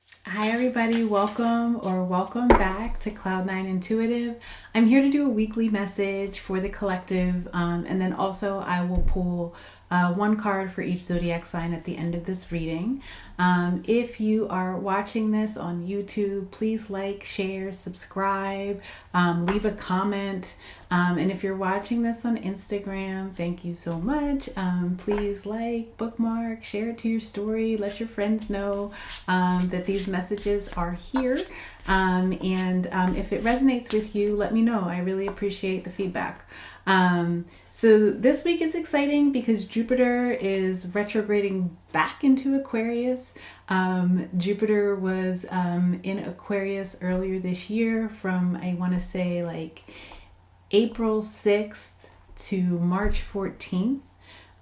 Hi everybody, welcome back to Cloud9 Intuitive. I'm here to do a weekly message for the collective, and then also I will pull one card for each zodiac sign at the end of this reading. If you are watching this on YouTube, please like, share, subscribe, leave a comment. And if you're watching this on Instagram, thank you so much. Please like, bookmark, share it to your story, let your friends know that these messages are here. And if it resonates with you, let me know. I really appreciate the feedback. So this week is exciting because Jupiter is retrograding back into Aquarius. Jupiter was in Aquarius earlier this year from, I want to say, like April 6th to March 14th.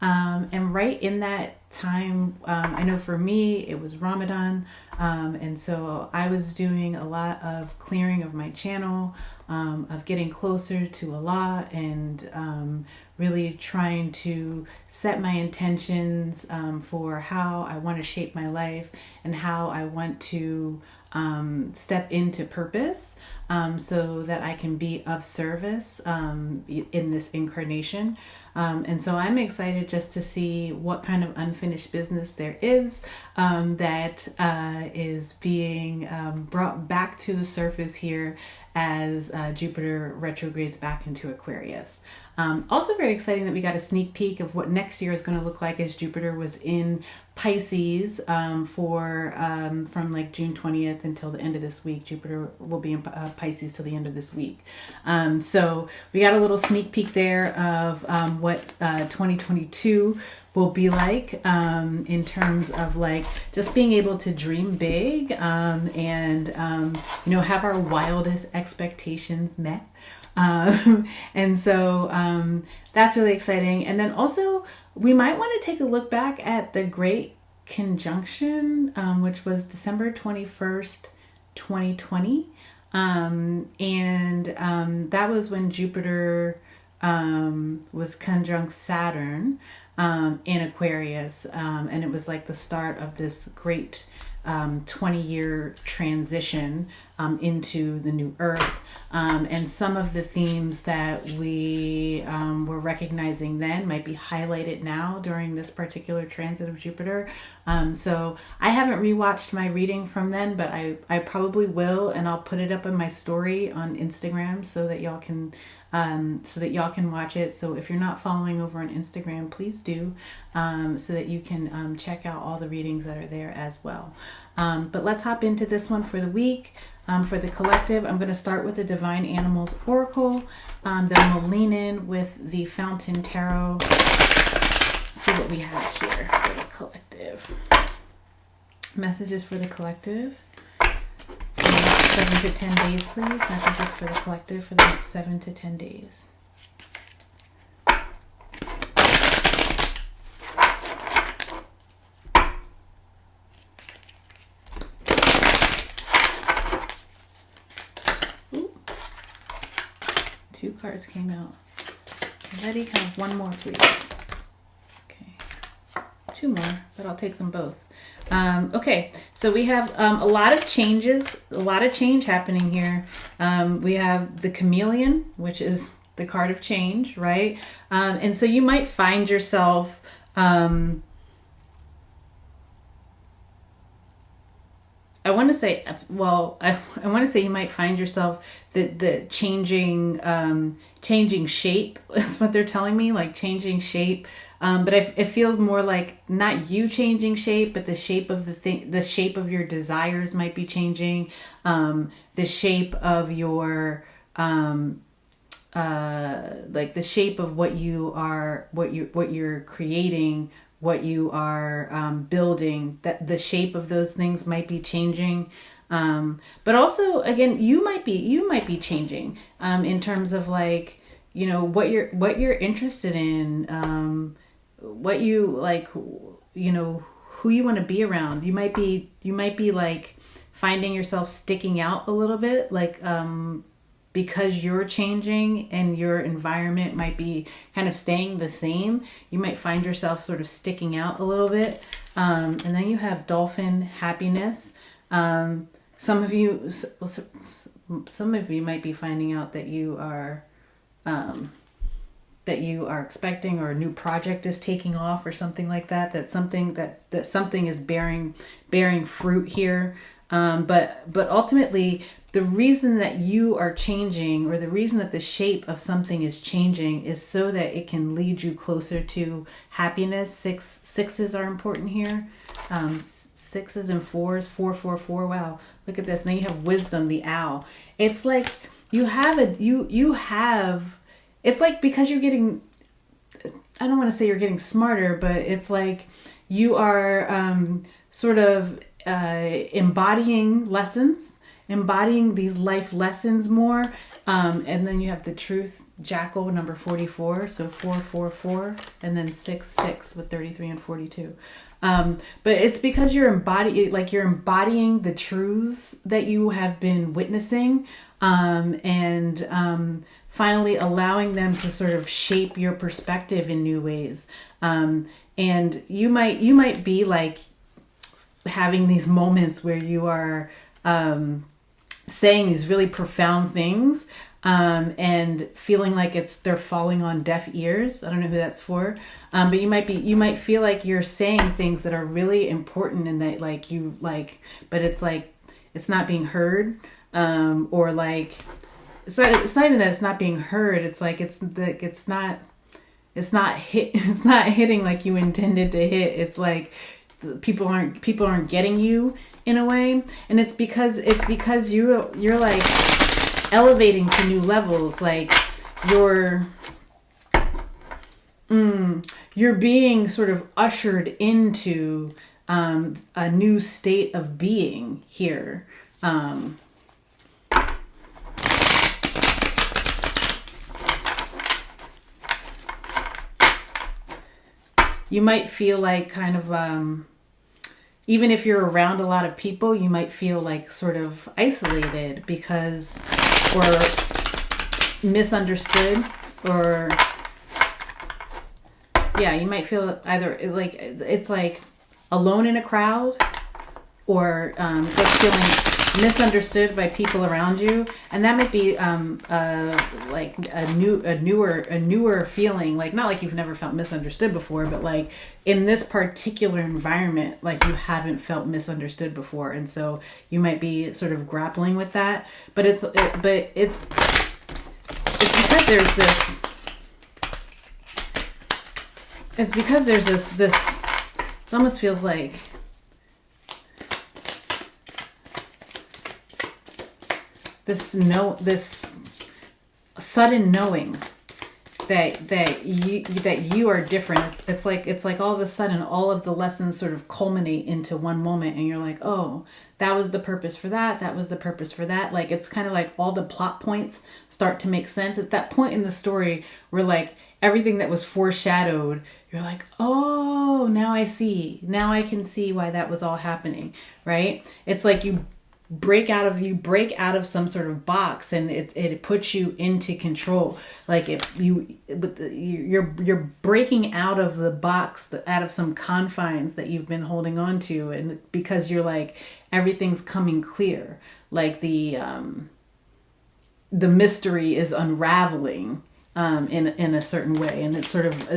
And right in that time, I know for me, it was Ramadan. And so I was doing a lot of clearing of my channel, of getting closer to Allah, and really trying to set my intentions for how I want to shape my life and how I want to step into purpose, so that I can be of service in this incarnation. And so I'm excited just to see what kind of unfinished business there is that is being brought back to the surface here as Jupiter retrogrades back into Aquarius. Also very exciting that we got a sneak peek of what next year is going to look like, as Jupiter was in Pisces from like June 20th until the end of this week. Jupiter will be in Pisces till the end of this week. So we got a little sneak peek there of what 2022 will be like, in terms of like just being able to dream big, and have our wildest expectations met. And so that's really exciting. And then also we might want to take a look back at the Great Conjunction, which was December 21st, 2020. That was when Jupiter was conjunct Saturn in Aquarius. And it was like the start of this great 20-year transition into the new earth. And some of the themes that we were recognizing then might be highlighted now during this particular transit of Jupiter. So I haven't rewatched my reading from then, but I probably will, and I'll put it up in my story on Instagram so that y'all can watch it. So if you're not following over on Instagram, please do, so that you can check out all the readings that are there as well. But let's hop into this one for the week. For the collective, I'm going to start with the Divine Animals Oracle. Then I'm going to lean in with the Fountain Tarot. See what we have here for the collective. Messages for the collective. 7 to 10 days, please. Messages for the collective for the next 7 to 10 days. Ooh. 2 cards came out. Ready? Kind of one more, please. Okay. 2 more, but I'll take them both. Okay, so we have a lot of changes, a lot of change happening here. We have the Chameleon, which is the card of change, right? And so you might find yourself I want to say you might find yourself the changing shape is what they're telling me, like changing shape. But it feels more like not you changing shape, but the shape of the shape of your desires might be changing. The shape of your, like the shape of what you are, what you're creating, what you are building. That the shape of those things might be changing. But also, again, you might be changing in terms of like, what you're interested in. What you like, who you want to be around. You might be like finding yourself sticking out a little bit, like because you're changing and your environment might be kind of staying the same. You might find yourself sort of sticking out a little bit. And then you have Dolphin Happiness. Some of you, some of you might be finding out that you are expecting, or a new project is taking off or something like that, that something is bearing fruit here. But ultimately, the reason that you are changing, or the reason that the shape of something is changing, is so that it can lead you closer to happiness. Sixes are important here. Sixes and fours, 444. Wow, look at this. Now you have wisdom, the owl. It's like you have it's like, because you're getting, I don't want to say you're getting smarter, but it's like you are sort of embodying these life lessons more. And then you have the truth, jackal, number 44. So 444, and then 66 with 33 and 42. But it's because you're embodying the truths that you have been witnessing, and finally allowing them to sort of shape your perspective in new ways. And you might be like having these moments where you are saying these really profound things, and feeling like they're falling on deaf ears. I don't know who that's for, but you might feel like you're saying things that are really important, and that but it's like it's not being heard, or like it's not even that it's not being heard. It's like it's not hitting like you intended to hit. It's like people aren't getting you in a way, and it's because you're like elevating to new levels. Like you're being sort of ushered into a new state of being here. You might feel like kind of, even if you're around a lot of people, you might feel like sort of isolated or misunderstood, or you might feel either like it's like alone in a crowd, or just feeling misunderstood by people around you. And that might be like a newer feeling, like not like you've never felt misunderstood before, but like in this particular environment, like you haven't felt misunderstood before, and so you might be sort of grappling with that. But it's because there's this. It's because there's this. It almost feels like. This sudden knowing that you are different. It's like all of a sudden all of the lessons sort of culminate into one moment, and you're like, oh, that was the purpose for that. That was the purpose for that. Like it's kind of like all the plot points start to make sense. It's that point in the story where like everything that was foreshadowed, you're like, oh, now I see. Now I can see why that was all happening, right? It's like you break out of some sort of box, and it puts you into control. Like you're breaking out of the box, out of some confines that you've been holding on to, and because you're like everything's coming clear, like the mystery is unraveling in a certain way, and it's sort of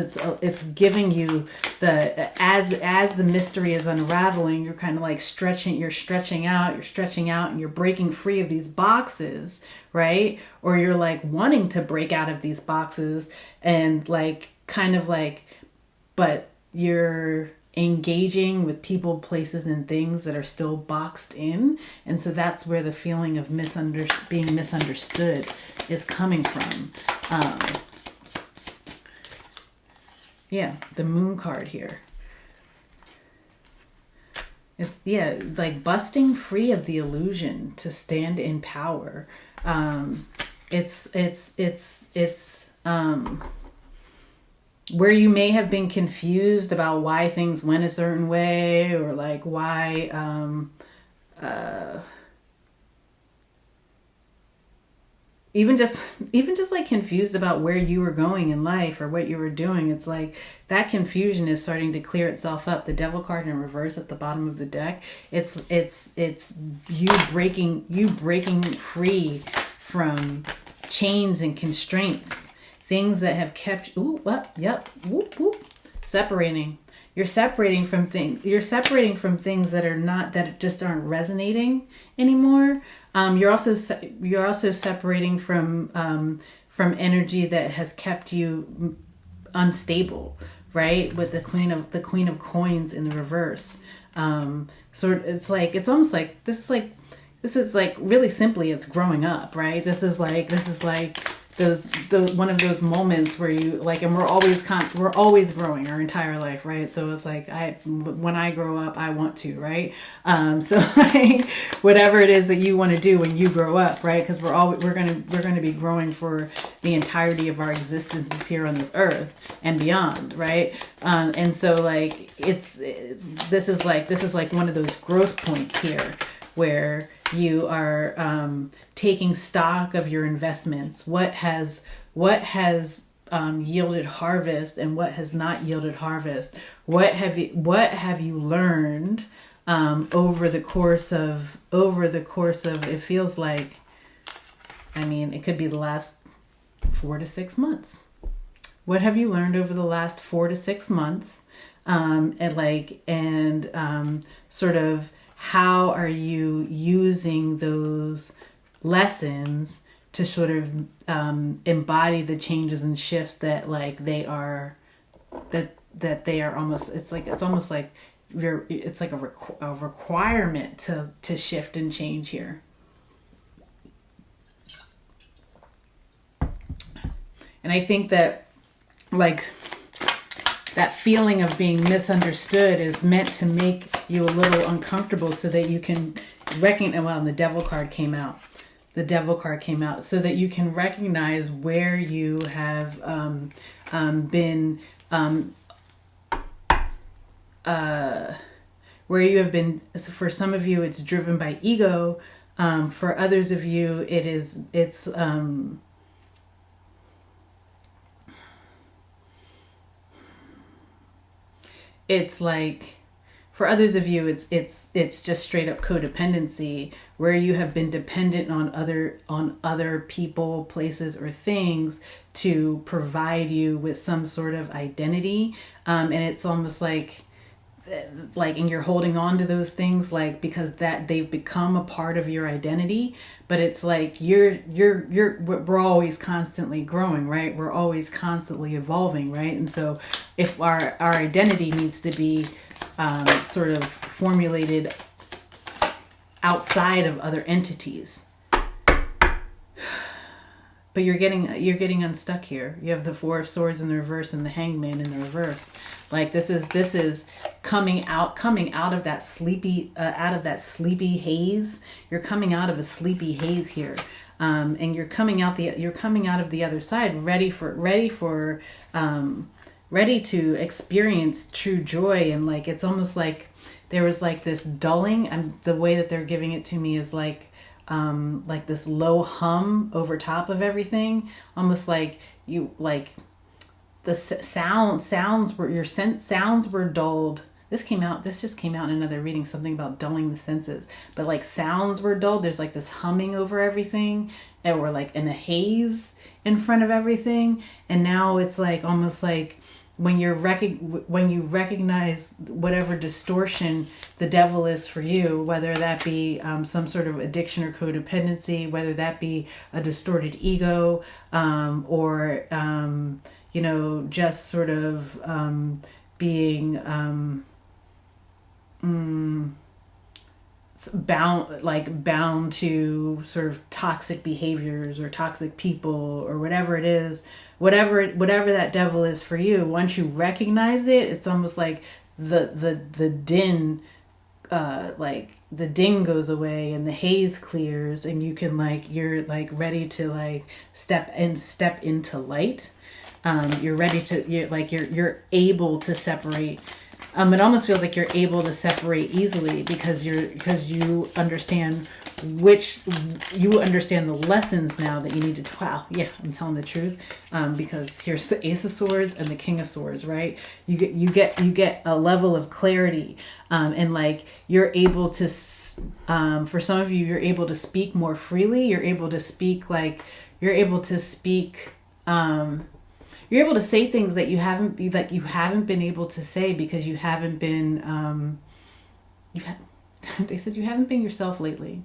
it's giving you as the mystery is unraveling, you're kind of like stretching out, and you're breaking free of these boxes, right? Or you're like wanting to break out of these boxes, and like kind of like, but you're engaging with people, places, and things that are still boxed in, and so that's where the feeling of being misunderstood is coming from. The moon card here. It's like busting free of the illusion to stand in power. It's where you may have been confused about why things went a certain way, or like why even just like confused about where you were going in life or what you were doing. It's like that confusion is starting to clear itself up. The Devil card in reverse at the bottom of the deck, it's you breaking free from chains and constraints, things that have kept separating. You're separating from things that are not, that just aren't resonating anymore. You're also separating from energy that has kept you unstable, right? With the Queen of Coins in the reverse. So it's almost like this is like really simply, it's growing up, right? This is like those one of those moments where you like, and we're always growing our entire life, right? So it's like when I grow up, I want to, right? So like whatever it is that you want to do when you grow up, right? Because we're going to be growing for the entirety of our existences here on this earth and beyond, right? And so like this is like one of those growth points here where you are taking stock of your investments. What has yielded harvest and what has not yielded harvest? What have you learned over the course of it feels like, I mean, it could be the last 4 to 6 months. What have you learned over the last 4 to 6 months? Sort of, how are you using those lessons to sort of embody the changes and shifts that like they are almost, it's almost like it's like a requirement to shift and change here. And I think that like that feeling of being misunderstood is meant to make you a little uncomfortable so that you can recognize, well, the Devil card came out. The Devil card came out so that you can recognize where you have been where you have been. So for some of you, it's driven by ego. For others of you, it's like, for others of you, it's just straight up codependency, where you have been dependent on other people, places, or things to provide you with some sort of identity, and it's almost like, and you're holding on to those things like because that they've become a part of your identity. But it's like we're always constantly growing, right? We're always constantly evolving, right? And so if our identity needs to be sort of formulated outside of other entities, but you're getting unstuck here. You have the Four of Swords in the reverse and the Hangman in the reverse. Like this is coming out of that sleepy haze. You're coming out of a sleepy haze here, and you're coming out of the other side, ready to experience true joy. And like it's almost like there was like this dulling, and the way that they're giving it to me is like this low hum over top of everything, almost like you like the sounds were dulled. This just came out in another reading, something about dulling the senses, but like sounds were dulled. There's like this humming over everything, and we're like in a haze in front of everything. And now it's like almost like when you recognize whatever distortion the devil is for you, whether that be some sort of addiction or codependency, whether that be a distorted ego, or just sort of being bound to sort of toxic behaviors or toxic people or whatever it is, whatever that devil is for you. Once you recognize it, it's almost like the din, like the ding goes away and the haze clears, and you can you're ready to step into light. You're able to separate. It almost feels like you're able to separate easily because you understand which you understand the lessons now that you need to, wow, yeah, I'm telling the truth. Because here's the Ace of Swords and the King of Swords, right? You get a level of clarity, and like you're able to, for some of you, you're able to speak more freely. You're able to speak you're able to say things that you haven't been able to say because you haven't been, they said you haven't been yourself lately.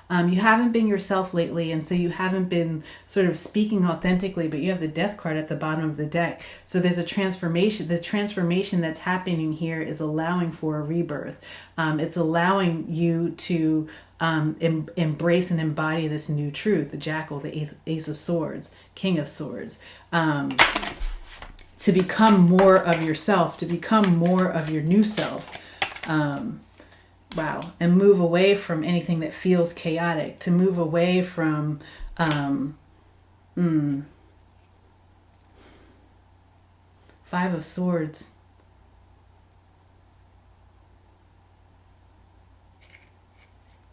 You haven't been yourself lately, and so you haven't been sort of speaking authentically, but you have the Death card at the bottom of the deck. So there's a transformation. The transformation that's happening here is allowing for a rebirth. It's allowing you to embrace and embody this new truth, the Jackal, the Ace of Swords, King of Swords, to become more of yourself, to become more of your new self. Wow. And move away from anything that feels chaotic, to move away from, Five of Swords.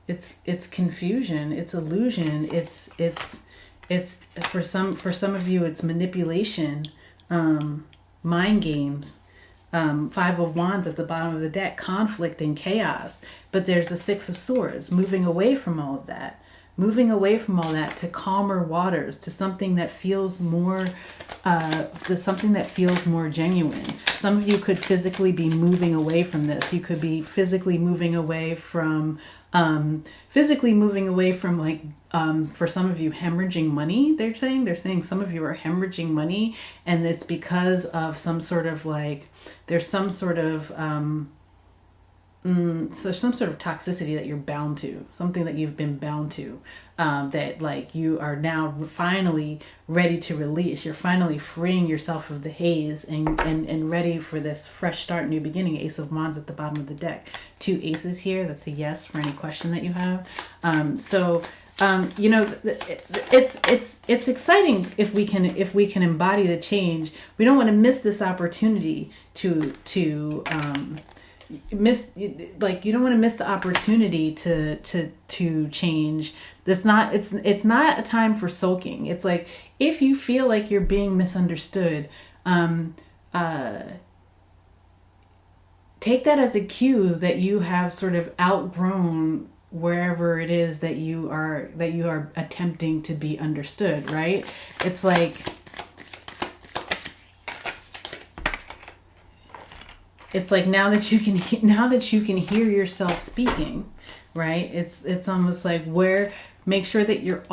It's confusion, it's illusion, it's for some of you it's manipulation, mind games. Five of Wands at the bottom of the deck, conflict and chaos. But there's a Six of Swords, moving away from all of that. Moving away from all that to calmer waters, to something that feels more, genuine. Some of you could physically be moving away from this. You could be physically moving away from, like, for some of you, hemorrhaging money. They're saying some of you are hemorrhaging money, and it's because of some sort of like, there's some sort of, so some sort of toxicity that you're bound to, something that you've been bound to, that like you are now finally ready to release. You're finally freeing yourself of the haze and ready for this fresh start, new beginning. Ace of Wands at the bottom of the deck. Two aces here. That's a yes for any question that you have. You know, it's exciting if we can embody the change. We don't want to miss this opportunity to miss, like, you don't want to miss the opportunity to change. It's not a time for sulking. It's like, if you feel like you're being misunderstood, take that as a cue that you have sort of outgrown wherever it is that you are attempting to be understood, right? It's like, now that you can hear yourself speaking, right? It's almost like, make sure that you're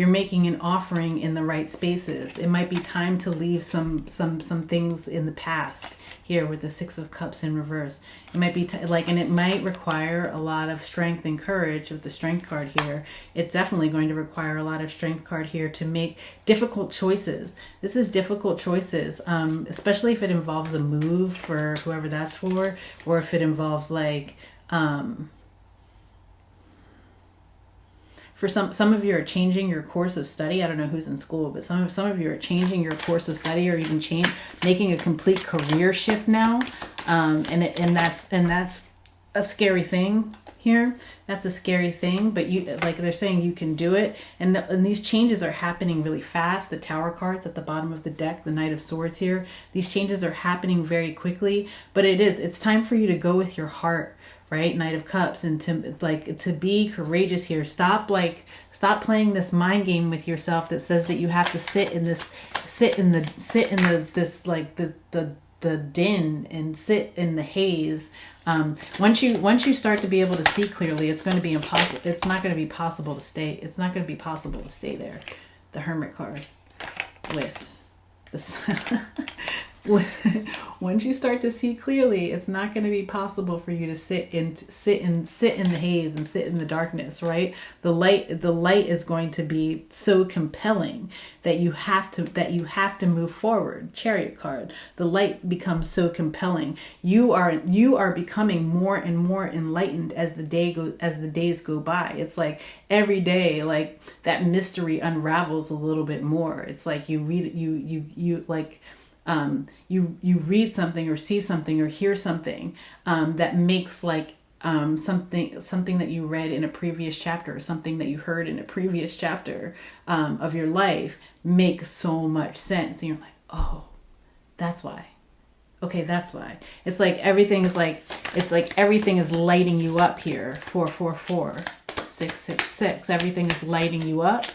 making an offering in the right spaces. It might be time to leave some things in the past here with the Six of Cups in reverse. It might be and it might require a lot of strength and courage with the Strength card here. It's definitely going to require a lot of Strength card here to make difficult choices. This is difficult choices, especially if it involves a move for whoever that's for, or if it involves like, for some of you are changing your course of study. I don't know who's in school, but some of you are changing your course of study, or even making a complete career shift now. And that's a scary thing here. That's a scary thing, but they're saying you can do it. And these changes are happening really fast. The Tower cards at the bottom of the deck, the Knight of Swords here. These changes are happening very quickly, but it's time for you to go with your heart. Right? Knight of Cups, and to be courageous here. Stop playing this mind game with yourself that says that you have to sit in the din and sit in the haze. Once you start to be able to see clearly, it's going to be impossible. It's not going to be possible to stay. It's not going to be possible to stay there. The Hermit card with this. Once you start to see clearly, it's not going to be possible for you to sit in the haze and sit in the darkness, right? The light is going to be so compelling that you have to move forward. Chariot card. The light becomes so compelling. You are becoming more and more enlightened as the days go by. It's like every day, like, that mystery unravels a little bit more. It's like you read you read something or see something or hear something that makes, like, something that you read in a previous chapter, or something that you heard in a previous chapter of your life makes so much sense. And you're like, oh, that's why. Okay, that's why. It's like everything is everything is lighting you up here. 444, 666. Everything is lighting you up,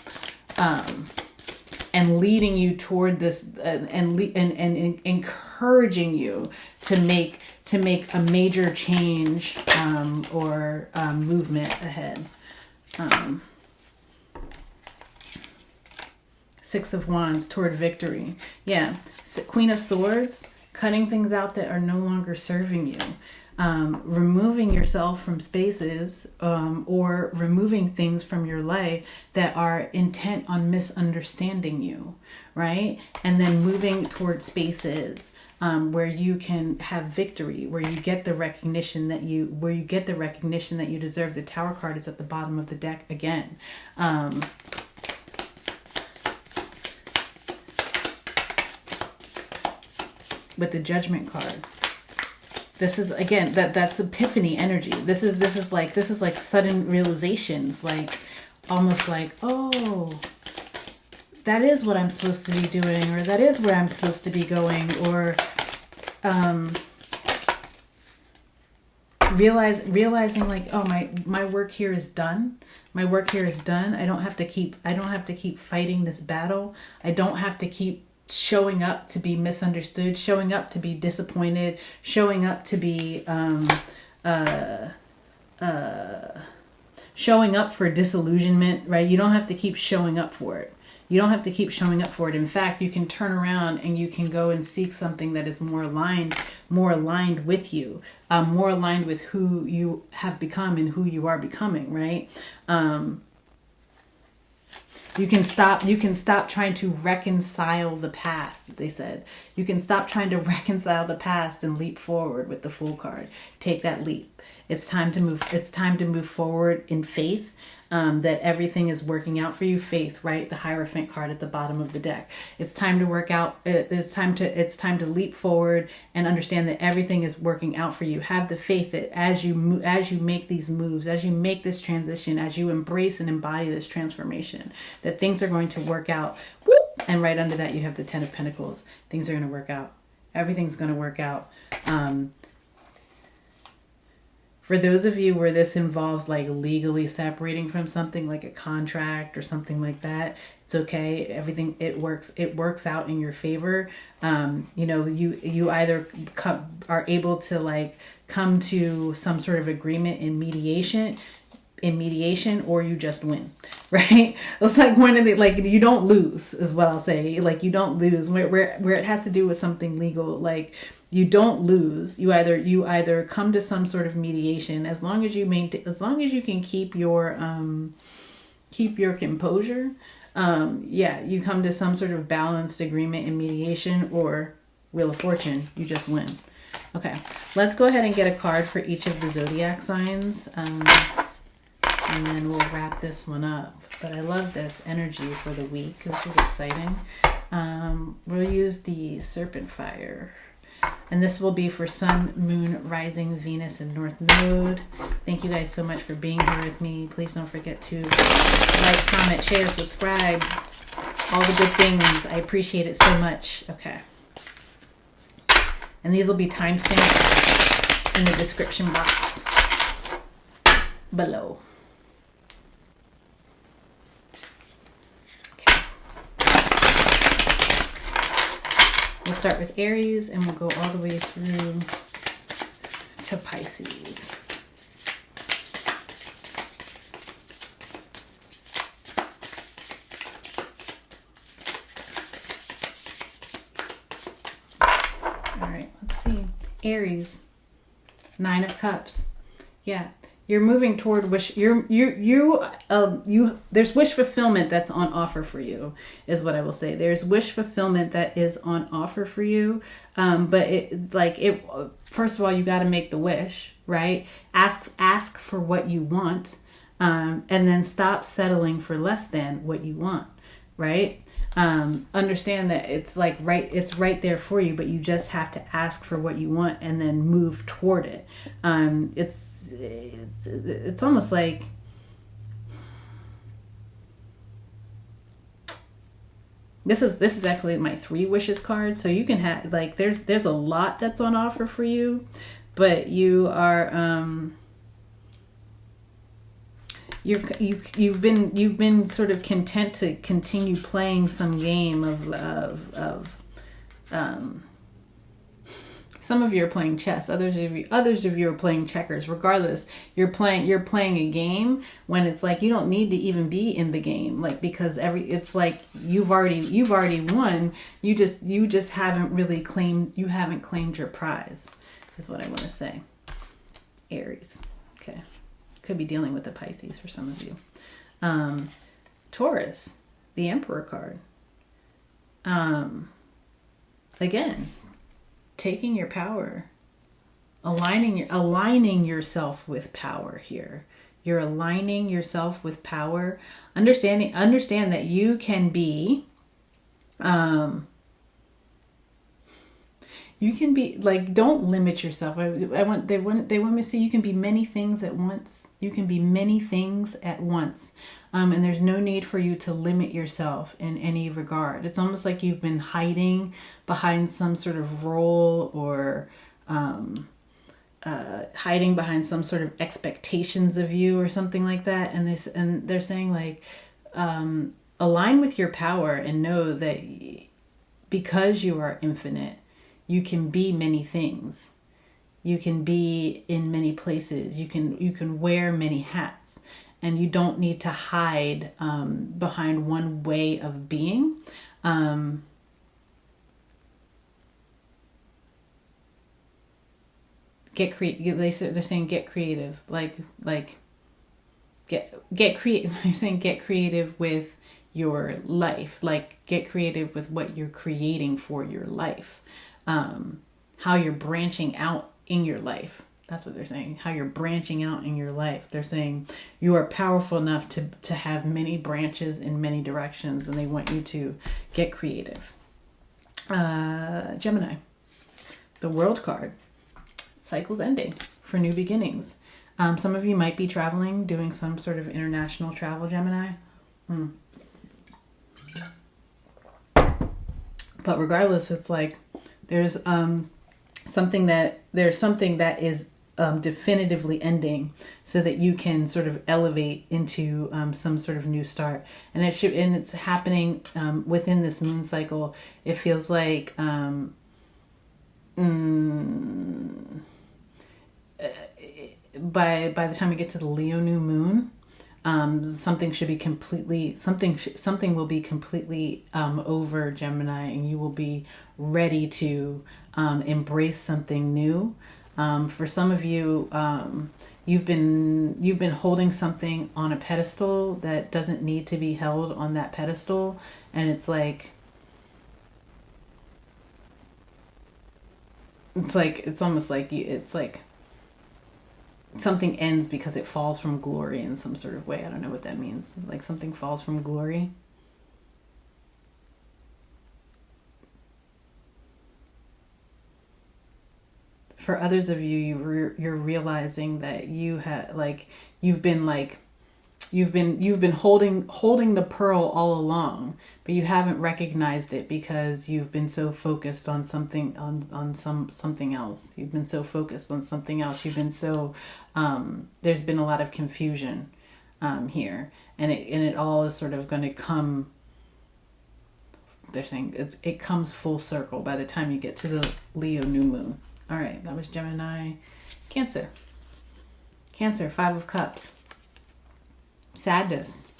and leading you toward this, and encouraging you to make a major change or movement ahead. Six of Wands, toward victory. Yeah. Queen of Swords, cutting things out that are no longer serving you. Removing yourself from spaces, or removing things from your life that are intent on misunderstanding you, right? And then moving toward spaces where you can have victory, where you get the recognition that you deserve. The Tower card is at the bottom of the deck again. With the Judgment card. This is again that's epiphany energy. This is like sudden realizations, like almost like, oh, that is what I'm supposed to be doing, or that is where I'm supposed to be going, or realizing like, oh, my work here is done. My work here is done. I don't have to keep fighting this battle. I don't have to keep showing up to be misunderstood, showing up to be disappointed, showing up to be showing up for disillusionment, right? You don't have to keep showing up for it. You don't have to keep showing up for it. In fact, you can turn around and you can go and seek something that is more aligned with you, more aligned with who you have become and who you are becoming, right? You can stop trying to reconcile the past, they said. You can stop trying to reconcile the past and leap forward with the Fool card. Take that leap. It's time to move forward in faith, that everything is working out for you. Faith, right? The Hierophant card at the bottom of the deck. It's time to work out. It's time to leap forward and understand that everything is working out for you. Have the faith that as you make these moves, as you make this transition, as you embrace and embody this transformation, that things are going to work out. Whoop! And right under that, you have the Ten of Pentacles. Things are going to work out. Everything's going to work out. For those of you where this involves like legally separating from something, like a contract or something like that, it's okay. Everything, it works out in your favor. You either are able to like come to some sort of agreement in mediation, or you just win, right? It's like one of the, like, you don't lose is what I'll say. Like, you don't lose where it has to do with something legal. Like, you don't lose. You either come to some sort of mediation, as long as you can keep your composure. You come to some sort of balanced agreement in mediation, or Wheel of Fortune, you just win. Okay, let's go ahead and get a card for each of the zodiac signs, and then we'll wrap this one up. But I love this energy for the week. This is exciting. We'll use the Serpent Fire. And this will be for Sun, Moon, Rising, Venus, and North Node. Thank you guys so much for being here with me. Please don't forget to like, comment, share, subscribe. All the good things. I appreciate it so much. Okay. And these will be timestamped in the description box below. We'll start with Aries and we'll go all the way through to Pisces. All right, let's see. Aries, Nine of Cups. Yeah. You're moving toward wish. There's wish fulfillment that's on offer for you, is what I will say. There's wish fulfillment that is on offer for you. But first of all, you got to make the wish, right? Ask for what you want, and then stop settling for less than what you want, right? Understand that it's like it's right there for you, but you just have to ask for what you want and then move toward it. It's almost like, this is actually my 3 wishes card. So you can have, like, there's a lot that's on offer for you, but you are you've been sort of content to continue playing some game of some of you are playing chess, others of you are playing checkers. Regardless, you're playing a game when it's like you don't need to even be in the game, like, because it's like you've already won. You just haven't really claimed your prize, is what I want to say. Aries. Okay. Could be dealing with the Pisces for some of you. Taurus, the Emperor card. Again, taking your power, aligning yourself with power here. You're aligning yourself with power. Understand that you can be, like, don't limit yourself. They want me to see you can be many things at once. You can be many things at once. And there's no need for you to limit yourself in any regard. It's almost like you've been hiding behind some sort of role, or hiding behind some sort of expectations of you or something like that. And they're saying, like, align with your power and know that because you are infinite, you can be many things. You can be in many places. You can wear many hats. And you don't need to hide behind one way of being. Get creative. They're saying get creative. Get creative. They're saying get creative with your life. Like, get creative with what you're creating for your life. How you're branching out in your life. That's what they're saying. How you're branching out in your life. They're saying you are powerful enough to have many branches in many directions, and they want you to get creative. Gemini, the World card. Cycle's ending for new beginnings. Some of you might be traveling, doing some sort of international travel, Gemini. But regardless, it's like there's something that is definitively ending, so that you can sort of elevate into some sort of new start. And it's happening within this moon cycle. It feels like by the time we get to the Leo new moon, something will be completely over, Gemini, and you will be ready to embrace something new. For some of you, you've been holding something on a pedestal that doesn't need to be held on that pedestal, and it's almost like something ends because it falls from glory in some sort of way. I don't know what that means. Like, something falls from glory. For others of you, you're realizing that you've been holding the pearl all along, but you haven't recognized it because you've been so focused on something else. You've been so focused on something else. You've been so there's been a lot of confusion here, and it all is sort of going to come. They're saying it comes full circle by the time you get to the Leo new moon. All right, that was Gemini. Cancer, 5 of Cups. Sadness.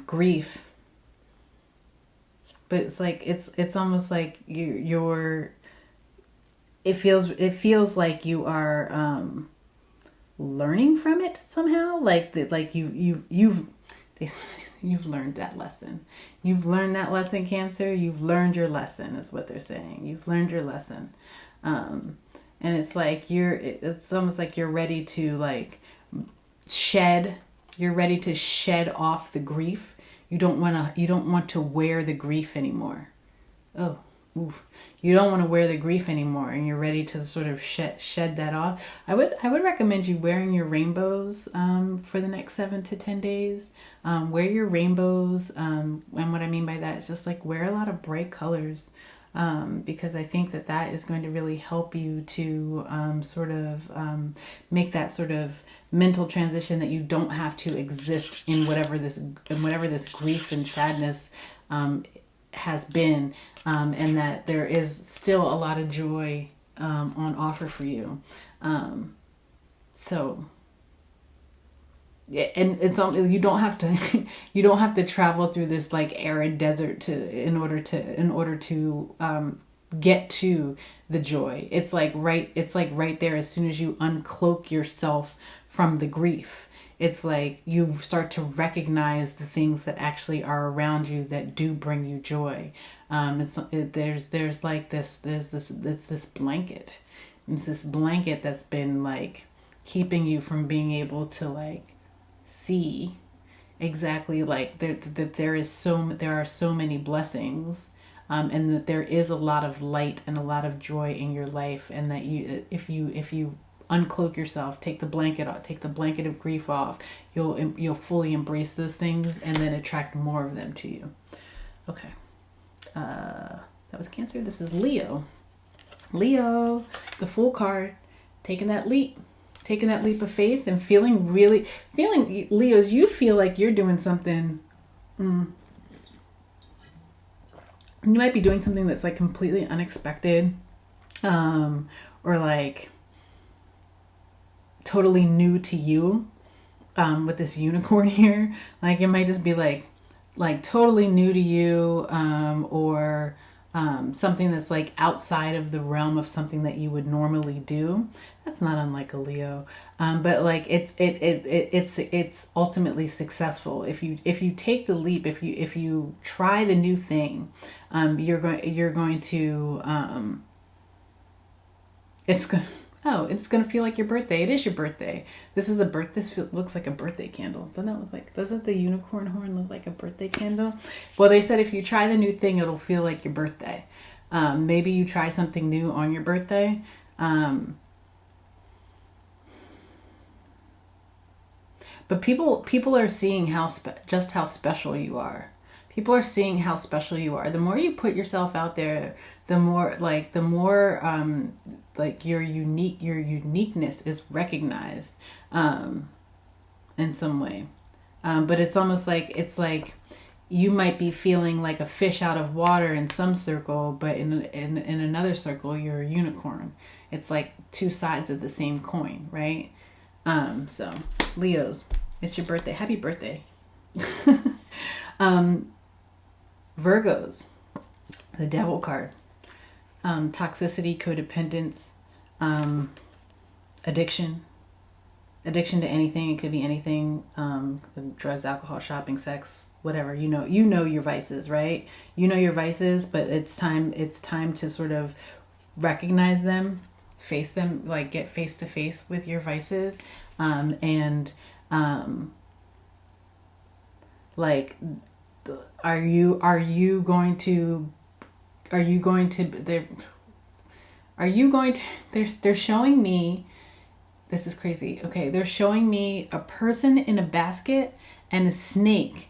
Grief. But it's like it's almost like you're it feels like you are learning from it somehow. You've learned that lesson. You've learned that lesson, Cancer. You've learned your lesson, is what they're saying. You've learned your lesson. And it's like it's almost like you're ready to, like, shed You're ready to shed off the grief. You don't want to wear the grief anymore. Oh, oof. You don't want to wear the grief anymore, and you're ready to sort of shed that off. I would recommend you wearing your rainbows for the next 7 to 10 days. Wear your rainbows, and what I mean by that is just like wear a lot of bright colors, because I think that is going to really help you to sort of make that sort of mental transition that you don't have to exist in whatever this grief and sadness has been, and that there is still a lot of joy on offer for you. So yeah, and it's you don't have to travel through this like arid desert in order to get to the joy. It's like right there as soon as you uncloak yourself from the grief. It's like you start to recognize the things that actually are around you that do bring you joy. There's this blanket. It's this blanket that's been like keeping you from being able to like see exactly like that there are so many blessings, and that there is a lot of light and a lot of joy in your life, and that if you uncloak yourself, take the blanket off, take the blanket of grief off, you'll fully embrace those things and then attract more of them to you. Okay, that was Cancer. This is Leo, the Fool card, taking that leap of faith and feeling Leos, you feel like you're doing something. You might be doing something that's like completely unexpected, or like totally new to you, with this unicorn here. Like it might just be like totally new to you, or something that's like outside of the realm of something that you would normally do. That's not unlike a Leo, but like it's ultimately successful if you take the leap. If you try the new thing, you're going to it's gonna feel like your birthday. It is your birthday. This looks like a birthday candle. Doesn't the unicorn horn look like a birthday candle? Well, they said if you try the new thing, it'll feel like your birthday. Maybe you try something new on your birthday. But people are seeing just how special you are. People are seeing how special you are. The more you put yourself out there, the more your uniqueness is recognized in some way. But it's almost like you might be feeling like a fish out of water in some circle, but in another circle you're a unicorn. It's like two sides of the same coin, right? So Leos, it's your birthday. Happy birthday. Virgos, the Devil card. Toxicity, codependence, addiction to anything. It could be anything, drugs, alcohol, shopping, sex, whatever. You know your vices, right? You know your vices, but it's time to sort of recognize them, face them, like get face to face with your vices, and like are you going to they're showing me, this is crazy. Okay, they're showing me a person in a basket and a snake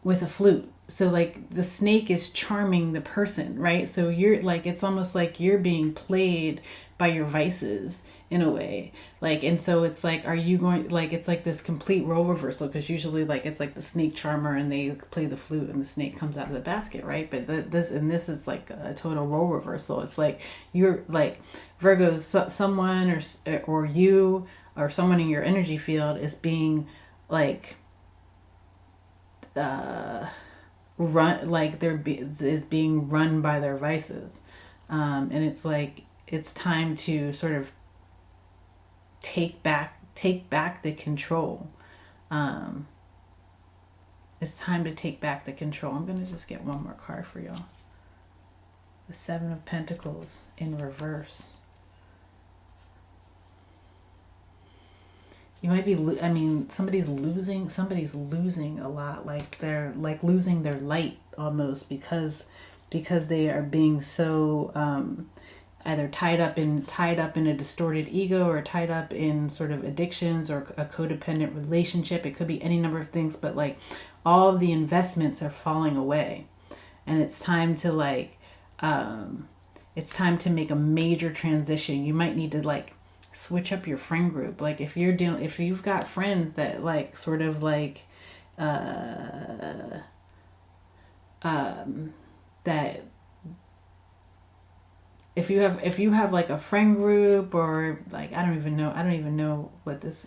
with a flute. So like the snake is charming the person, right? So you're like, it's almost like you're being played by your vices in a way. Like, and so it's like, are you going, like, it's like this complete role reversal, because usually like it's like the snake charmer and they play the flute and the snake comes out of the basket, right? But this is like a total role reversal. It's like you're like Virgo's, someone or you or someone in your energy field is being like run, like is being run by their vices, and it's like it's time to sort of take back the control. It's time to take back the control. I'm gonna just get one more card for y'all. The Seven of Pentacles in reverse. you might be, I mean, somebody's losing a lot. Like they're like losing their light almost because they are being so either tied up in a distorted ego, or tied up in sort of addictions or a codependent relationship. It could be any number of things, but like all of the investments are falling away, and it's time to like it's time to make a major transition. You might need to like switch up your friend group. Like if you've got friends that like sort of like that if you have like a friend group, or like I don't even know what this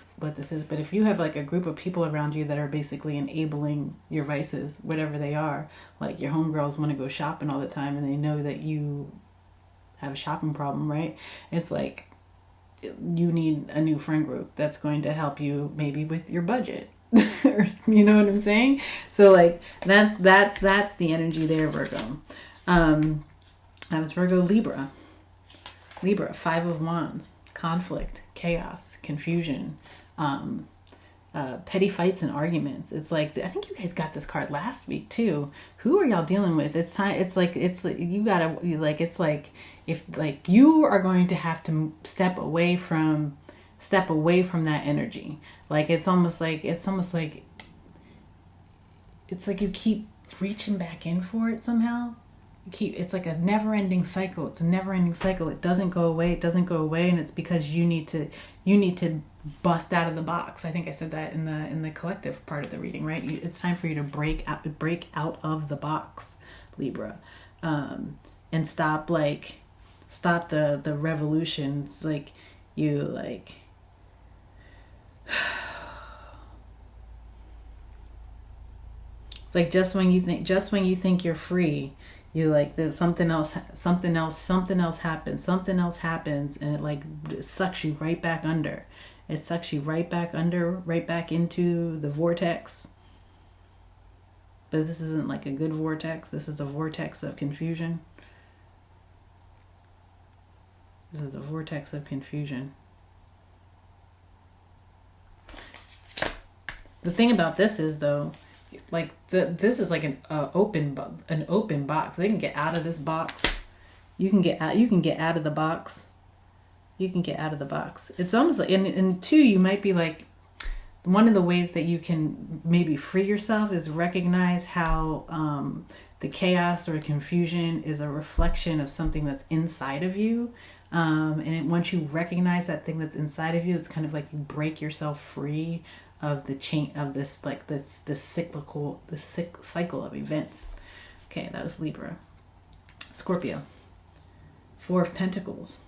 is, but if you have like a group of people around you that are basically enabling your vices, whatever they are, like your homegirls want to go shopping all the time and they know that you have a shopping problem, right? It's like you need a new friend group that's going to help you maybe with your budget. You know what I'm saying? So like that's the energy there, Virgo. That was Virgo. Libra, 5 of Wands, conflict, chaos, confusion, petty fights and arguments. It's like, I think you guys got this card last week too. Who are y'all dealing with? It's time. It's like you gotta like. It's like if like you are going to have to step away from that energy. Like it's almost like you keep reaching back in for it somehow. It's like a never-ending cycle. It's a never-ending cycle. It doesn't go away. And it's because you need to bust out of the box. I think I said that in the collective part of the reading, right? It's time for you to break out of the box, Libra, and stop the revolution. It's like you like. It's like just when you think you're free, you like there's something else happens, and it like sucks you right back under. It sucks you right back into the vortex. But this isn't like a good vortex. This is a vortex of confusion. This is a vortex of confusion. The thing about this is though, like this is like an open box. They can get out of this box. You can get out of the box. It's almost like, and two, you might be like, one of the ways that you can maybe free yourself is recognize how the chaos or confusion is a reflection of something that's inside of you. Once you recognize that thing that's inside of you, it's kind of like you break yourself free of the chain of this cycle of events. Okay, that was Libra. Scorpio, 4 of Pentacles.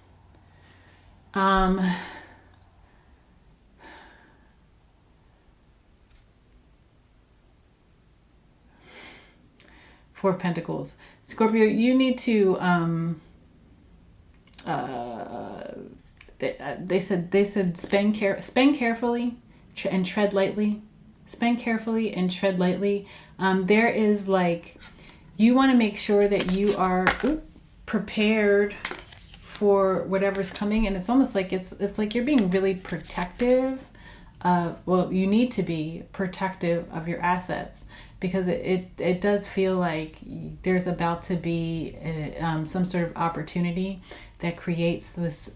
Four of Pentacles. Scorpio, you need to they said spend carefully and tread lightly. Spend carefully and tread lightly. There is like, you want to make sure that you are prepared for whatever's coming, and it's almost like it's like you're being really protective. Well, you need to be protective of your assets, because it does feel like there's about to be some sort of opportunity that creates this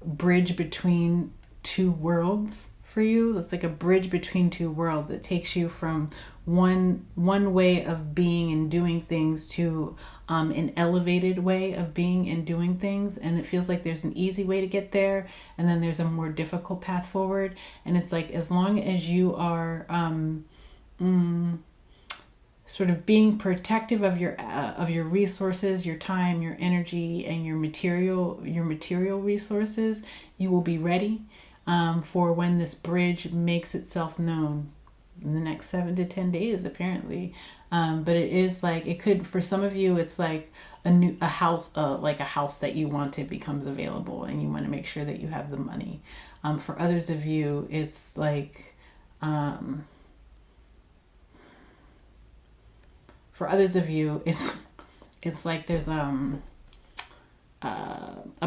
bridge between two worlds for you. It's like a bridge between two worlds. It takes you from one way of being and doing things to an elevated way of being and doing things, and it feels like there's an easy way to get there, and then there's a more difficult path forward. And it's like, as long as you are sort of being protective of your resources, your time, your energy, and your material resources, you will be ready for when this bridge makes itself known in the next 7 to 10 days, apparently. But it is like, it could, for some of you, it's like a house that you wanted becomes available, and you want to make sure that you have the money. For others of you, it's like, it's like there's a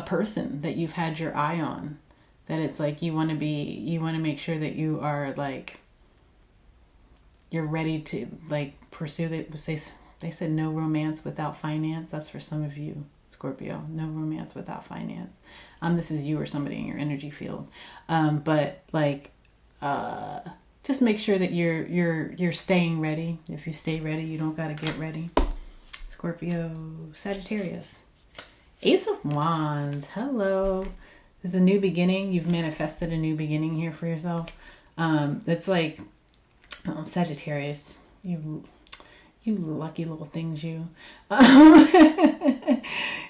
person that you've had your eye on that it's like you want to make sure that you are like, you're ready to like pursue that. They said no romance without finance. That's for some of you, Scorpio. No romance without finance. This is you or somebody in your energy field. But like, just make sure that you're staying ready. If you stay ready, you don't gotta get ready. Scorpio, Sagittarius, Ace of Wands. Hello. There's a new beginning. You've manifested a new beginning here for yourself. It's like, Sagittarius, you lucky little things, you.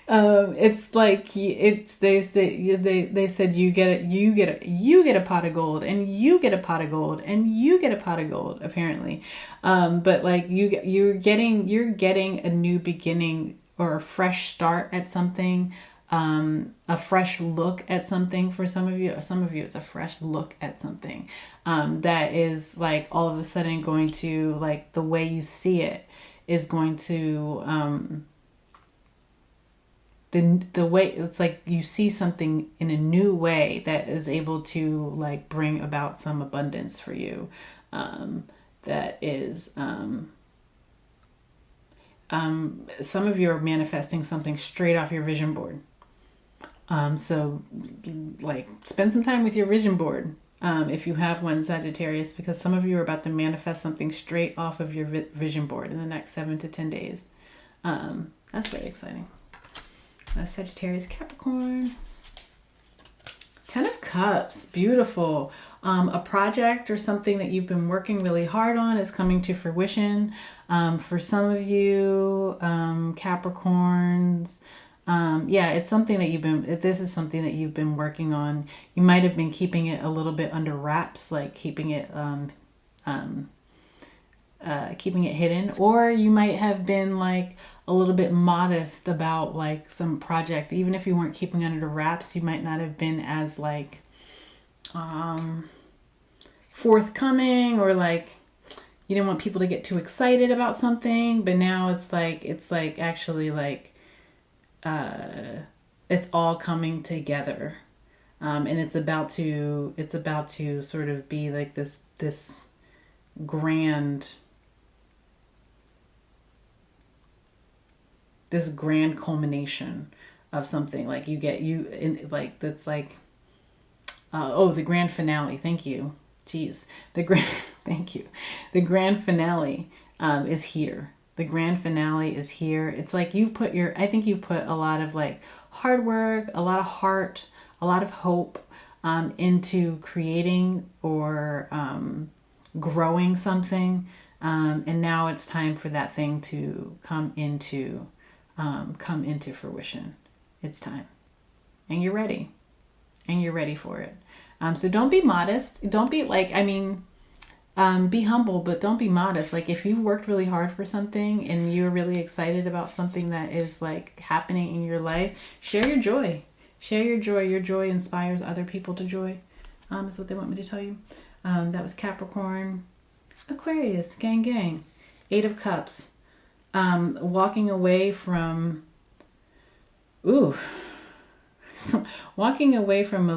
It's like they said you get a pot of gold, and you get a pot of gold, and you get a pot of gold, apparently. But like you're getting a new beginning or a fresh start at something. A fresh look at something for some of you. Some of you, it's a fresh look at something that is like all of a sudden going to, like, the way you see it is going to the way it's like you see something in a new way that is able to like bring about some abundance for you. That is some of you are manifesting something straight off your vision board. So like spend some time with your vision board. If you have one, Sagittarius, because some of you are about to manifest something straight off of your vision board in the next 7 to 10 days. That's very exciting. Sagittarius, Capricorn, 10 of Cups, beautiful. A project or something that you've been working really hard on is coming to fruition. For some of you, Capricorns, it's something that this is something that you've been working on. You might have been keeping it a little bit under wraps, like keeping it hidden, or you might have been like a little bit modest about like some project. Even if you weren't keeping it under wraps, you might not have been as like forthcoming, or like you didn't want people to get too excited about something. But now it's like actually like it's all coming together, and it's about to sort of be like this grand culmination of something. Like that's like the grand finale. Thank you. Jeez. Thank you. The grand finale is here. The grand finale is here. It's like I think you've put a lot of like hard work, a lot of heart, a lot of hope into creating or growing something. And now it's time for that thing to come into fruition. It's time. And you're ready. And you're ready for it. So don't be modest. Don't be like, be humble, but don't be modest. Like if you worked really hard for something and you're really excited about something that is like happening in your life, share your joy. Share your joy. Your joy inspires other people to joy. Is what they want me to tell you. That was Capricorn. Aquarius, gang, gang. 8 of Cups. Walking away from walking away from a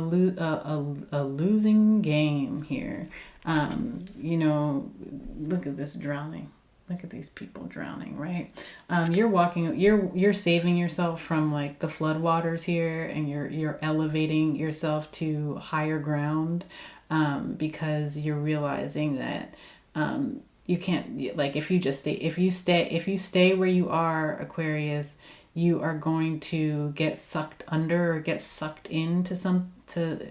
losing game here. Look at this drowning. Look at these people drowning, right? You're saving yourself from like the floodwaters here, and you're elevating yourself to higher ground, because you're realizing that you can't, like, if you stay where you are, Aquarius, you are going to get sucked under or get sucked into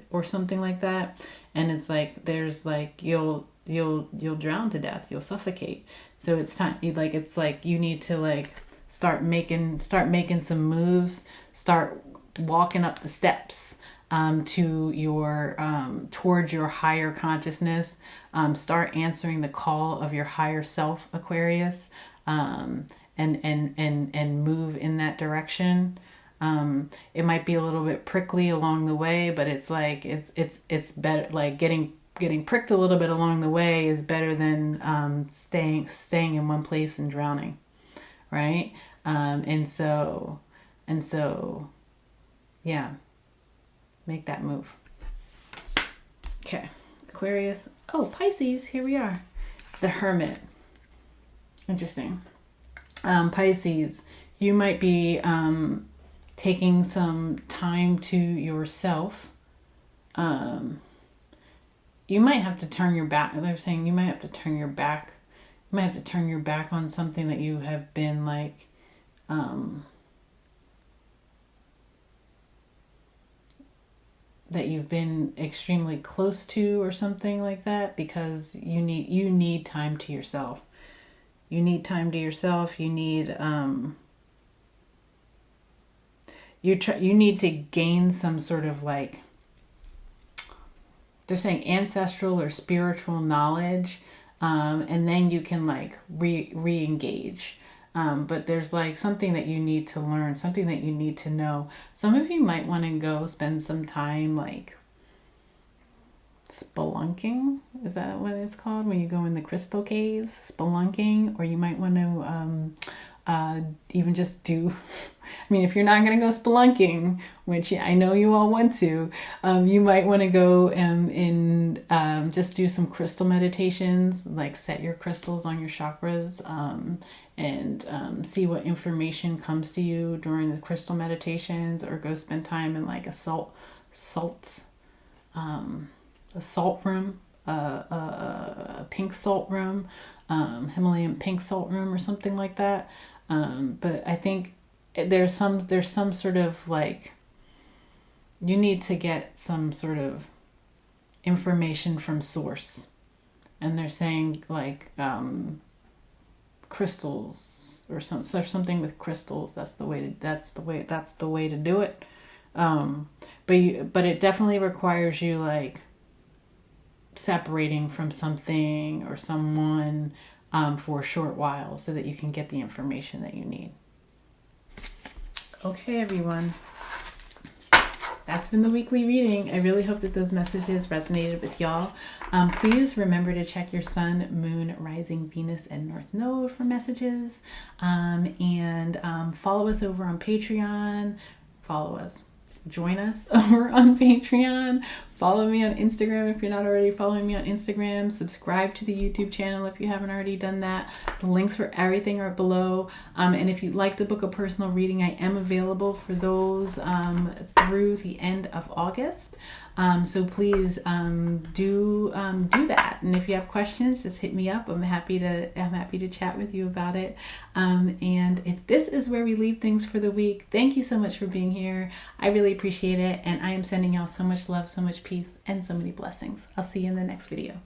or something like that. And it's like, there's like, you'll drown to death. You'll suffocate. So it's time, it's like, you need to like start making some moves, start walking up the steps, to your, towards your higher consciousness, start answering the call of your higher self, Aquarius, and move in that direction. It might be a little bit prickly along the way, but it's like, it's better, like getting pricked a little bit along the way is better than, staying in one place and drowning. Right. And so, yeah, make that move. Okay, Aquarius. Oh, Pisces, here we are. The Hermit. Interesting. Pisces, you might be taking some time to yourself. You might have to turn your back. They're saying you might have to turn your back. You might have to turn your back on something that you have been like, that you've been extremely close to or something like that, because you need time to yourself. You need time to yourself. You need you need to gain some sort of like, they're saying ancestral or spiritual knowledge, and then you can like re-engage. But there's like something that you need to learn, something that you need to know. Some of you might want to go spend some time like spelunking. Is that what it's called when you go in the crystal caves? Spelunking. Or you might want to even just do, I mean, if you're not going to go spelunking, which I know you all want to, you might want to go and just do some crystal meditations, like set your crystals on your chakras, and see what information comes to you during the crystal meditations, or go spend time in like a salt room, a pink salt room, Himalayan pink salt room or something like that. But I think there's some sort of like, you need to get some sort of information from source. And they're saying like crystals or something with crystals. That's the way to do it. But it definitely requires you like separating from something or someone for a short while, so that you can get the information that you need. Okay, everyone. That's been the weekly reading. I really hope that those messages resonated with y'all. Please remember to check your sun, moon, rising, Venus, and North Node for messages. And follow us over on Patreon. Join us over on Patreon. Follow me on Instagram if you're not already following me on Instagram. Subscribe to the YouTube channel if you haven't already done that. The links for everything are below. And if you'd like to book a personal reading, I am available for those through the end of August. So please do that. And if you have questions, just hit me up. I'm happy to chat with you about it. And if this is where we leave things for the week, thank you so much for being here. I really appreciate it. And I am sending y'all so much love, so much peace, and so many blessings. I'll see you in the next video.